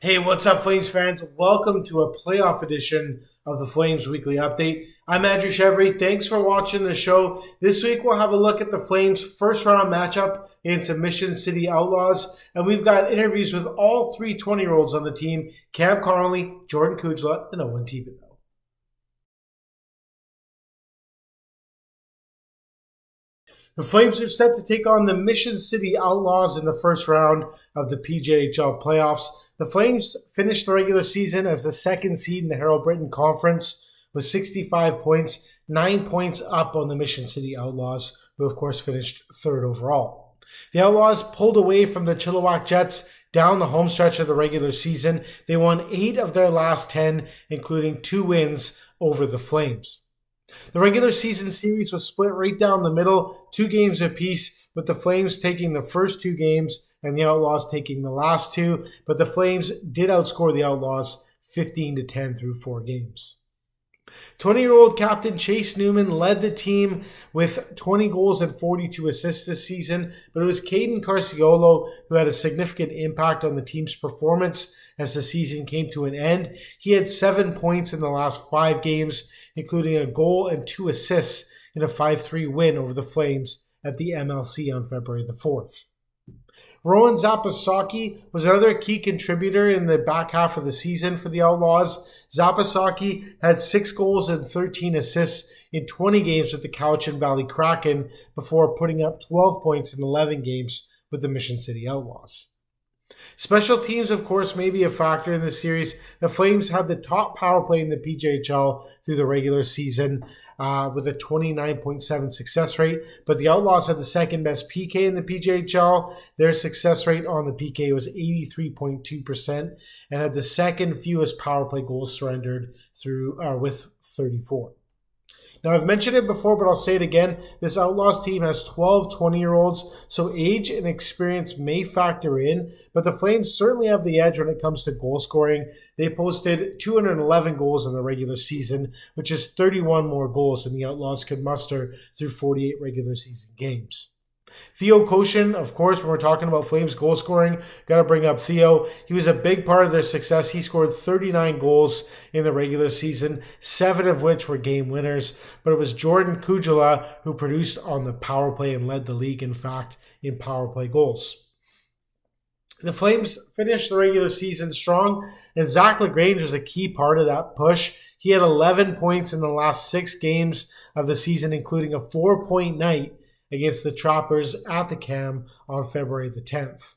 Hey, what's up, Flames fans? Welcome to a playoff edition of the Flames Weekly Update. I'm Andrew Chevry. Thanks for watching the show. This week, we'll have a look at the Flames' first-round matchup against the Mission City Outlaws, and we've got interviews with all three 20-year-olds on the team, Cam Connolly, Jordan Kujala, and Owen Thibodeau. The Flames are set to take on the Mission City Outlaws in the first round of the PJHL playoffs. The Flames finished the regular season as the second seed in the Harold Britton Conference with 65 points, 9 points up on the Mission City Outlaws, who of course finished third overall. The Outlaws pulled away from the Chilliwack Jets down the home stretch of the regular season. They won 8 of their last 10, including 2 wins over the Flames. The regular season series was split right down the middle, 2 games apiece, with the Flames taking the first 2 games and the Outlaws taking the last 2, but the Flames did outscore the Outlaws 15-10 through 4 games. 20-year-old captain Chase Newman led the team with 20 goals and 42 assists this season, but it was Caden Carciolo who had a significant impact on the team's performance as the season came to an end. He had 7 points in the last 5 games, including a goal and 2 assists in a 5-3 win over the Flames at the MLC on February the 4th. Rowan Zapasaki was another key contributor in the back half of the season for the Outlaws. Zapasaki had 6 goals and 13 assists in 20 games with the Cowichan Valley Kraken before putting up 12 points in 11 games with the Mission City Outlaws. Special teams, of course, may be a factor in this series. The Flames had the top power play in the PJHL through the regular season with a 29.7 success rate, but the Outlaws had the second best PK in the PJHL. Their success rate on the PK was 83.2% and had the second fewest power play goals surrendered with 34. Now, I've mentioned it before, but I'll say it again. This Outlaws team has 12 20-year-olds, so age and experience may factor in, but the Flames certainly have the edge when it comes to goal scoring. They posted 211 goals in the regular season, which is 31 more goals than the Outlaws could muster through 48 regular season games. Theo Koshin, of course, when we're talking about Flames goal scoring, got to bring up Theo. He was a big part of their success. He scored 39 goals in the regular season, 7 of which were game winners. But it was Jordan Kujala who produced on the power play and led the league, in fact, in power play goals. The Flames finished the regular season strong, and Zach LaGrange was a key part of that push. He had 11 points in the last 6 games of the season, including a 4-point night against the Trappers at the Cam on February the 10th.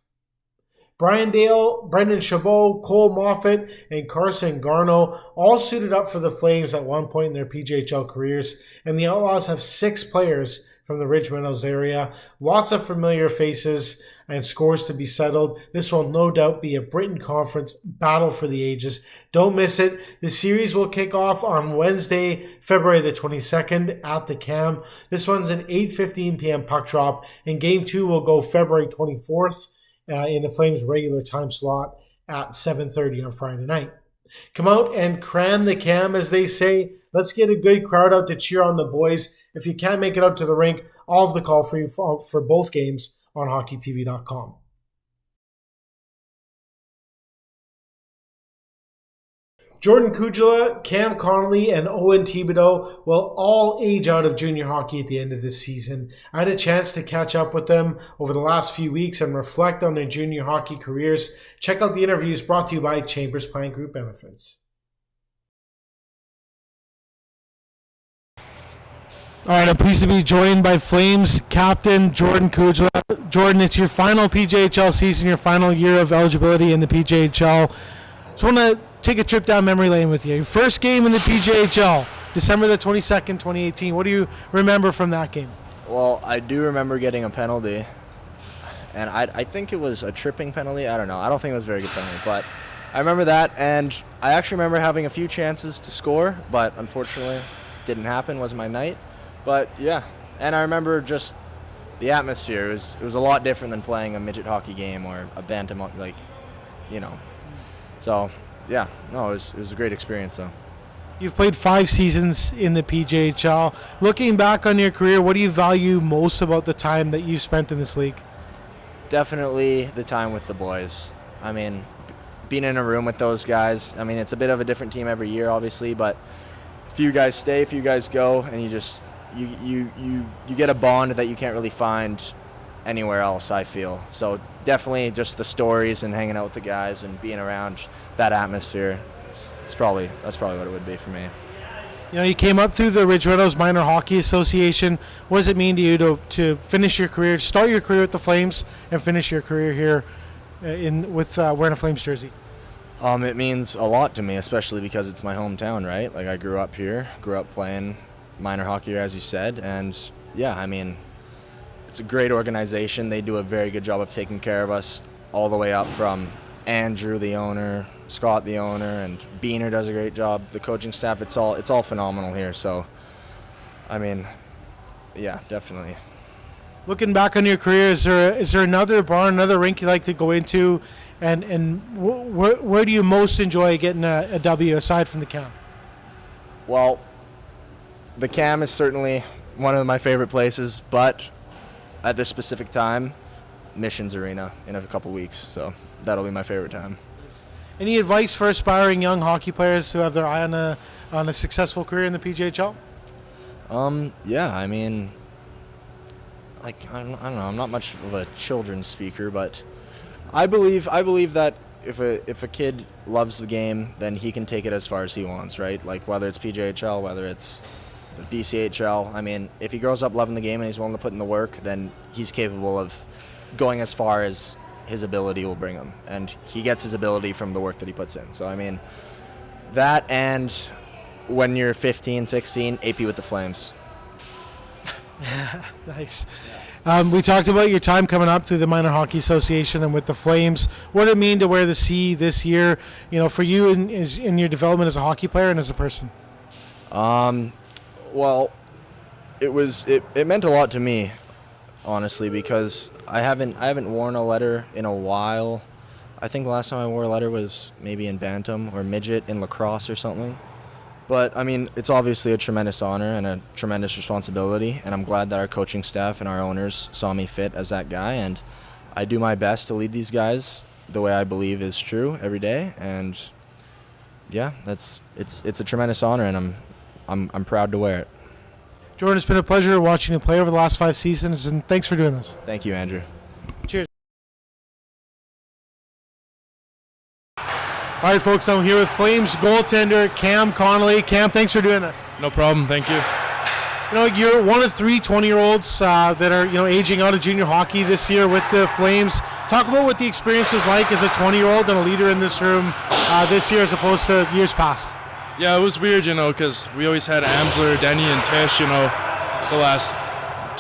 Brian Dale, Brendan Chabot, Cole Moffat, and Carson Garno all suited up for the Flames at one point in their PJHL careers, and the Outlaws have 6 players from the Ridge Meadows area. Lots of familiar faces and scores to be settled. This will no doubt be a Britton Conference battle for the ages. Don't miss it. The series will kick off on Wednesday, February the 22nd at the Cam. This one's an 8:15 p.m. puck drop, and Game 2 will go February 24th in the Flames' regular time slot at 7:30 on Friday night. Come out and cram the Cam, as they say. Let's get a good crowd out to cheer on the boys. If you can't make it out to the rink, I'll have the call for you for both games on hockeytv.com. Jordan Kujala, Cam Connolly, and Owen Thibodeau will all age out of junior hockey at the end of this season. I had a chance to catch up with them over the last few weeks and reflect on their junior hockey careers. Check out the interviews brought to you by Chambers Plant Group Benefits. All right, I'm pleased to be joined by Flames captain Jordan Kujala. Jordan, it's your final PJHL season, your final year of eligibility in the PJHL. So I want to take a trip down memory lane with you. Your first game in the PJHL, December the 22nd, 2018. What do you remember from that game? Well, I do remember getting a penalty, and I think it was a tripping penalty. I don't know. I don't think it was a very good penalty, but I remember that, and I actually remember having a few chances to score, but unfortunately it didn't happen. It wasn't my night. But yeah, and I remember just the atmosphere. It was a lot different than playing a midget hockey game or a bantam, So yeah, no, it was a great experience though. You've played 5 seasons in the PJHL. Looking back on your career, what do you value most about the time that you've spent in this league? Definitely the time with the boys. I mean, being in a room with those guys. I mean, it's a bit of a different team every year, obviously, but a few guys stay, a few guys go, and you get a bond that you can't really find anywhere else, I feel. So definitely just the stories and hanging out with the guys and being around that atmosphere. That's probably what it would be for me. You know, you came up through the Ridge Meadows Minor Hockey Association. What does it mean to you to finish your career, start your career with the Flames, and finish your career here with wearing a Flames jersey? It means a lot to me, especially because it's my hometown, right? Like, I grew up here, grew up playing minor hockey, as you said, and yeah, I mean, it's a great organization. They do a very good job of taking care of us all the way up from Andrew, the owner, Scott, the owner, and Beaner does a great job. The coaching staff, it's all phenomenal here. So, I mean, yeah, definitely. Looking back on your career, is there another barn, another rink you like to go into, and where do you most enjoy getting a W aside from the Cam? Well, the Cam is certainly one of my favorite places, but at this specific time, Mission's Arena in a couple weeks, so that'll be my favorite time. Any advice for aspiring young hockey players who have their eye on a successful career in the PJHL? Yeah, I mean, like, I don't know. I'm not much of a children's speaker, but I believe that if a kid loves the game, then he can take it as far as he wants, right? Like, whether it's PJHL, whether it's the BCHL. I mean, if he grows up loving the game and he's willing to put in the work, then he's capable of going as far as his ability will bring him, and he gets his ability from the work that he puts in. So I mean, that, and when you're 15, 16, AP with the Flames. Nice. We talked about your time coming up through the Minor Hockey Association and with the Flames. What did it mean to wear the C this year, you know, for you in your development as a hockey player and as a person? Well, it meant a lot to me, honestly, because I haven't worn a letter in a while. I think the last time I wore a letter was maybe in bantam or midget in lacrosse or something. But I mean, it's obviously a tremendous honor and a tremendous responsibility, and I'm glad that our coaching staff and our owners saw me fit as that guy, and I do my best to lead these guys the way I believe is true every day. And yeah, it's a tremendous honor, and I'm proud to wear it. Jordan, it's been a pleasure watching you play over the last 5 seasons, and thanks for doing this. Thank you, Andrew. Cheers. All right, folks, I'm here with Flames goaltender Cam Connolly. Cam, thanks for doing this. No problem, thank you. You know, you're one of 3 20-year-olds that are, you know, aging out of junior hockey this year with the Flames. Talk about what the experience was like as a 20-year-old and a leader in this room this year as opposed to years past. Yeah, it was weird, you know, because we always had Amsler, Denny, and Tish, you know, the last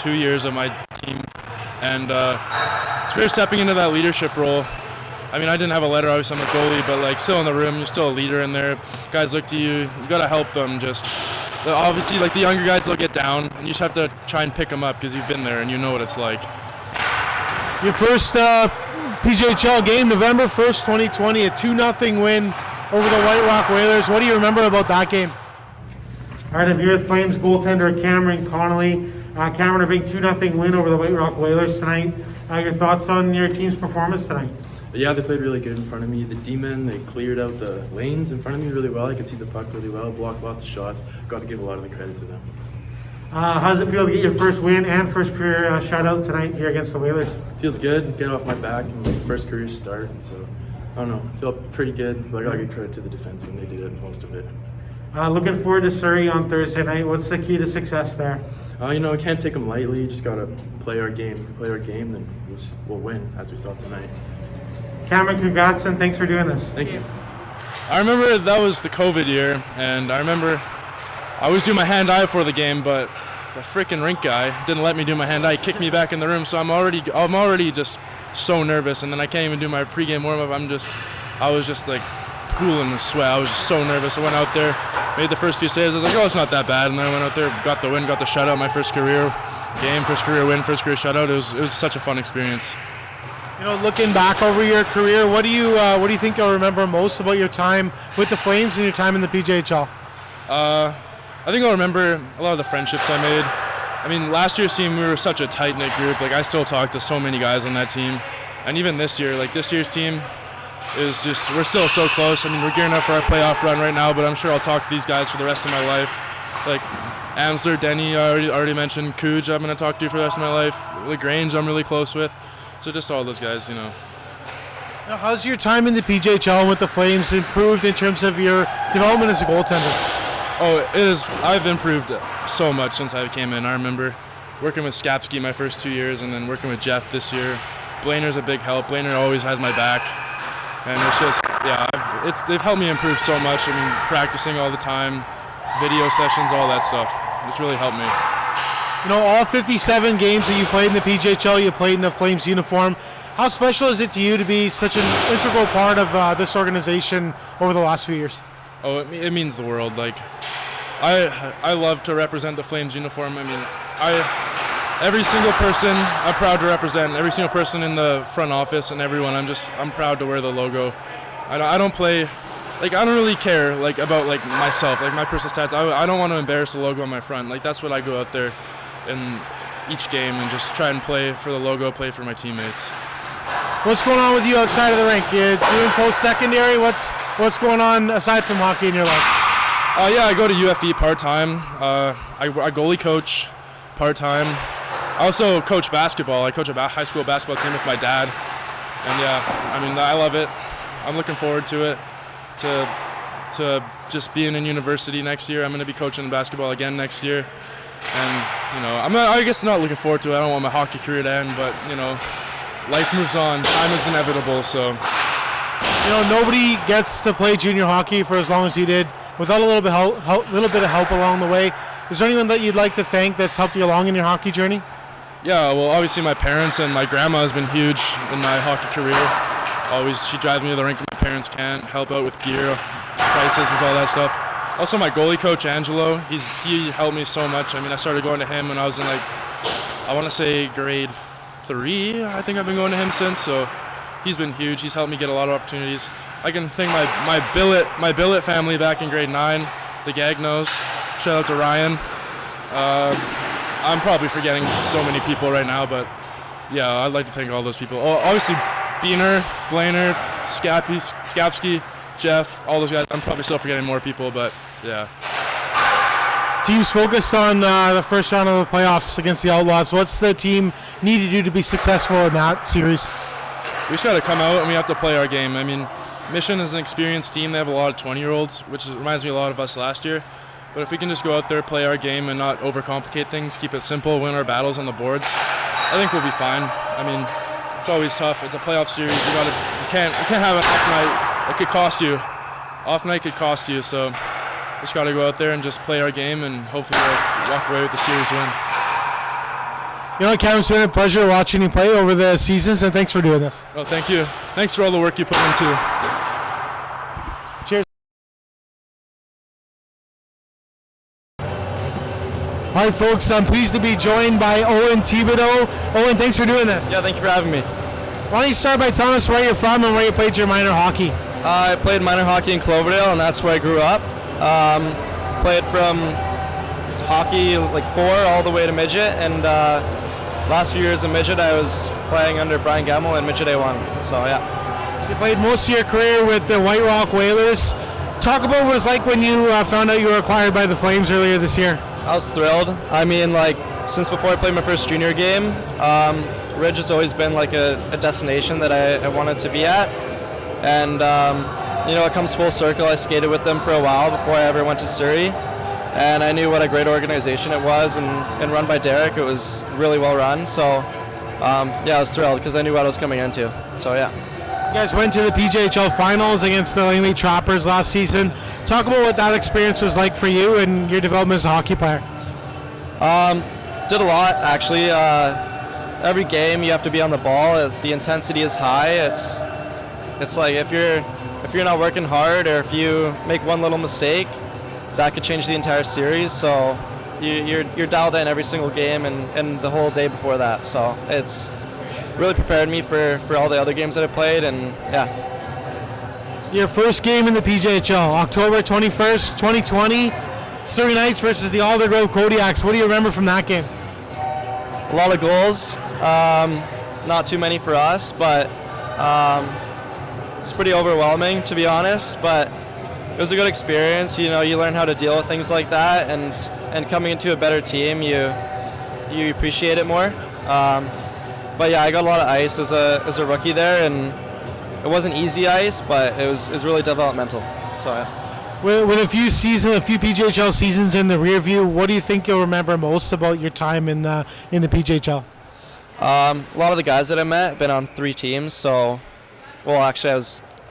2 years of my team. And it's weird stepping into that leadership role. I mean, I didn't have a letter, obviously I'm a goalie, but like still in the room, you're still a leader in there. Guys look to you, you got to help them. Just obviously, like the younger guys, they'll get down, and you just have to try and pick them up because you've been there and you know what it's like. Your first PJHL game, November 1st, 2020, a 2-0 win over the White Rock Whalers. What do you remember about that game? All right, I'm here with Flames goaltender Cameron Connolly. Cameron, a big 2-0 win over the White Rock Whalers tonight. Your thoughts on your team's performance tonight? Yeah, they played really good in front of me. The D-men, they cleared out the lanes in front of me really well. I could see the puck really well, blocked lots of shots. Got to give a lot of the credit to them. How does it feel to get your first win and first career shutout tonight here against the Whalers? Feels good, get off my back, and my first career start. And so, I don't know, I feel pretty good, but I got to give credit to the defensemen. They did it, most of it. Looking forward to Surrey on Thursday night. What's the key to success there? You know, I can't take them lightly. You just got to play our game. If we play our game, then we'll win, as we saw tonight. Cameron, congrats and thanks for doing this. Thank you. I remember that was the COVID year, and I remember I always do my hand-eye for the game, but the freaking rink guy didn't let me do my hand-eye. He kicked me back in the room, so I'm already just so nervous, and then I can't even do my pregame warm-up. I was just like pooling in sweat. I was just so nervous. I went out there, made the first few saves. I was like, oh, it's not that bad. And then I went out there, got the win, got the shutout. My first career game, first career win, first career shutout. It was such a fun experience. You know, looking back over your career, what do you think you'll remember most about your time with the Flames and your time in the PJHL? I think I'll remember a lot of the friendships I made. I mean, last year's team, we were such a tight-knit group. Like, I still talk to so many guys on that team. And even this year, like this year's team, is just, we're still so close. I mean, we're gearing up for our playoff run right now, but I'm sure I'll talk to these guys for the rest of my life. Like Amsler, Denny, I already mentioned. Kuj, I'm going to talk to for the rest of my life. LaGrange, I'm really close with. So just all those guys, Now, how's your time in the PJHL with the Flames improved in terms of your development as a goaltender? Oh, it is. I've improved so much since I came in. I remember working with Skapski my first 2 years, and then working with Jeff this year. Blainer's a big help. Blainer always has my back, and it's just, they've helped me improve so much. I mean, practicing all the time, video sessions, all that stuff. It's really helped me. All 57 games that you played in the PJHL, you played in the Flames uniform. How special is it to you to be such an integral part of this organization over the last few years? Oh, it means the world. Like, I love to represent the Flames uniform. I mean, every single person I'm proud to represent. Every single person in the front office and everyone. I'm proud to wear the logo. I don't play. Like, I don't really care about myself, my personal stats. I don't want to embarrass the logo on my front. Like, that's what I go out there in each game and just try and play for the logo, play for my teammates. What's going on with you outside of the rink? You doing post-secondary? What's going on aside from hockey in your life? I go to UFE part-time. I goalie coach part-time. I also coach basketball. I coach a high school basketball team with my dad. And I love it. I'm looking forward to it. To just being in university next year. I'm going to be coaching basketball again next year. And, I guess not looking forward to it. I don't want my hockey career to end, but, life moves on. Time is inevitable, so. Nobody gets to play junior hockey for as long as you did without a little bit of help along the way. Is there anyone that you'd like to thank that's helped you along in your hockey journey? Yeah, well, obviously my parents and my grandma has been huge in my hockey career. She drives me to the rink when my parents can't, help out with gear, prices, and all that stuff. Also, my goalie coach, Angelo, he helped me so much. I started going to him when I was in, I want to say grade 3. I think I've been going to him since, so he's been huge. He's helped me get a lot of opportunities. I can thank my billet family back in grade 9, the Gagnos. Shout out to Ryan. I'm probably forgetting so many people right now, but yeah, I'd like to thank all those people. Oh, obviously, Beener, Blainer, Skapski, Jeff, all those guys. I'm probably still forgetting more people, but yeah. Team's focused on the first round of the playoffs against the Outlaws. What's the team need to do to be successful in that series? We just got to come out and we have to play our game. Mission is an experienced team. They have a lot of 20-year-olds, which reminds me a lot of us last year. But if we can just go out there, play our game, and not overcomplicate things, keep it simple, win our battles on the boards, I think we'll be fine. It's always tough. It's a playoff series. You can't have an off night. It could cost you. Off night could cost you. So just got to go out there and just play our game, and hopefully we'll walk away with the series win. Cam, it's been a pleasure watching you play over the seasons, and thanks for doing this. Well, thank you. Thanks for all the work you put into. Cheers. All right, folks, I'm pleased to be joined by Owen Thibodeau. Owen, thanks for doing this. Yeah, thank you for having me. Why don't you start by telling us where you're from and where you played your minor hockey? I played minor hockey in Cloverdale, and that's where I grew up. Played from hockey 4 all the way to midget, and last few years in midget I was playing under Brian Gamble in midget A1, so yeah. You played most of your career with the White Rock Whalers. Talk about what it was like when you found out you were acquired by the Flames earlier this year. I was thrilled. Since before I played my first junior game, Ridge has always been a destination that I wanted to be at. And, it comes full circle. I skated with them for a while before I ever went to Surrey. And I knew what a great organization it was, and run by Derek. It was really well run. So, I was thrilled because I knew what I was coming into. So, yeah. You guys went to the PJHL Finals against the Langley Choppers last season. Talk about what that experience was like for you and your development as a hockey player. Did a lot, actually. Every game you have to be on the ball. The intensity is high. It's like if you're not working hard, or if you make one little mistake, that could change the entire series. So you're dialed in every single game and the whole day before that. So it's really prepared me for all the other games that I played, and yeah. Your first game in the PJHL, October 21st, 2020, Surrey Knights versus the Aldergrove Kodiaks. What do you remember from that game? A lot of goals, not too many for us, but it's pretty overwhelming, to be honest, but it was a good experience. You know, you learn how to deal with things like that, and coming into a better team, you appreciate it more. But yeah, I got a lot of ice as a rookie there, and it wasn't easy ice, but it was really developmental. So yeah. With a few PJHL seasons in the rear view, what do you think you'll remember most about your time in the PJHL? A lot of the guys that I met have been on 3 teams. So, well, actually,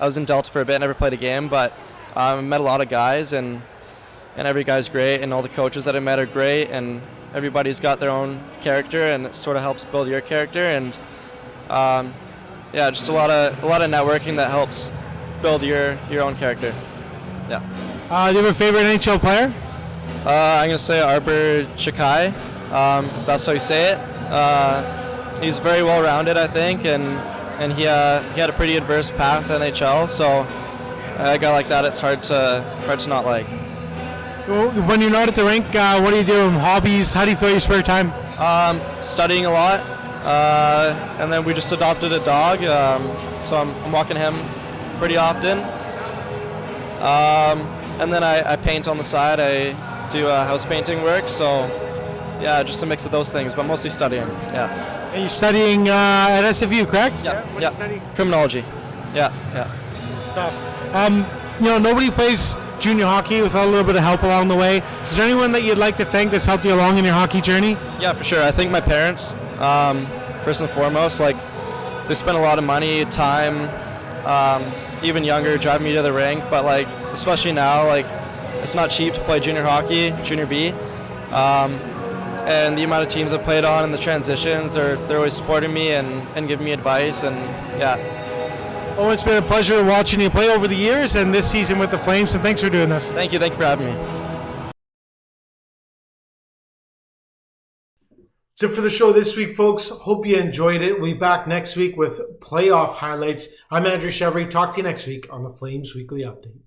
I was in Delta for a bit, never played a game, but I met a lot of guys, and every guy's great, and all the coaches that I met are great, and everybody's got their own character, and it sort of helps build your character, and yeah, just a lot of networking that helps build your own character. Yeah. Do you have a favorite NHL player? I'm gonna say Arbor Chikai, if that's how you say it. He's very well rounded, I think, and he had a pretty adverse path to NHL, so a guy like that, it's hard to not like. When you're not at the rink, what do you do? Hobbies? How do you fill your spare time? Studying a lot, and then we just adopted a dog, so I'm walking him pretty often. And then I paint on the side. I do house painting work, so yeah, just a mix of those things, but mostly studying. Yeah. And you're studying at SFU, correct? Yeah. What are yeah. you studying? Criminology. Yeah. Stuff. Nobody plays junior hockey without a little bit of help along the way. Is there anyone that you'd like to thank that's helped you along in your hockey journey? Yeah, for sure. I think my parents, first and foremost, like they spent a lot of money, time, even younger, driving me to the rink. But like, especially now, like it's not cheap to play junior hockey, junior B. And the amount of teams I've played on and the transitions, they're always supporting me and giving me advice, and yeah. Oh, it's been a pleasure watching you play over the years and this season with the Flames, and thanks for doing this. Thank you for having me. That's it for the show this week, folks. Hope you enjoyed it. We'll be back next week with playoff highlights. I'm Andrew Chevry. Talk to you next week on the Flames Weekly Update.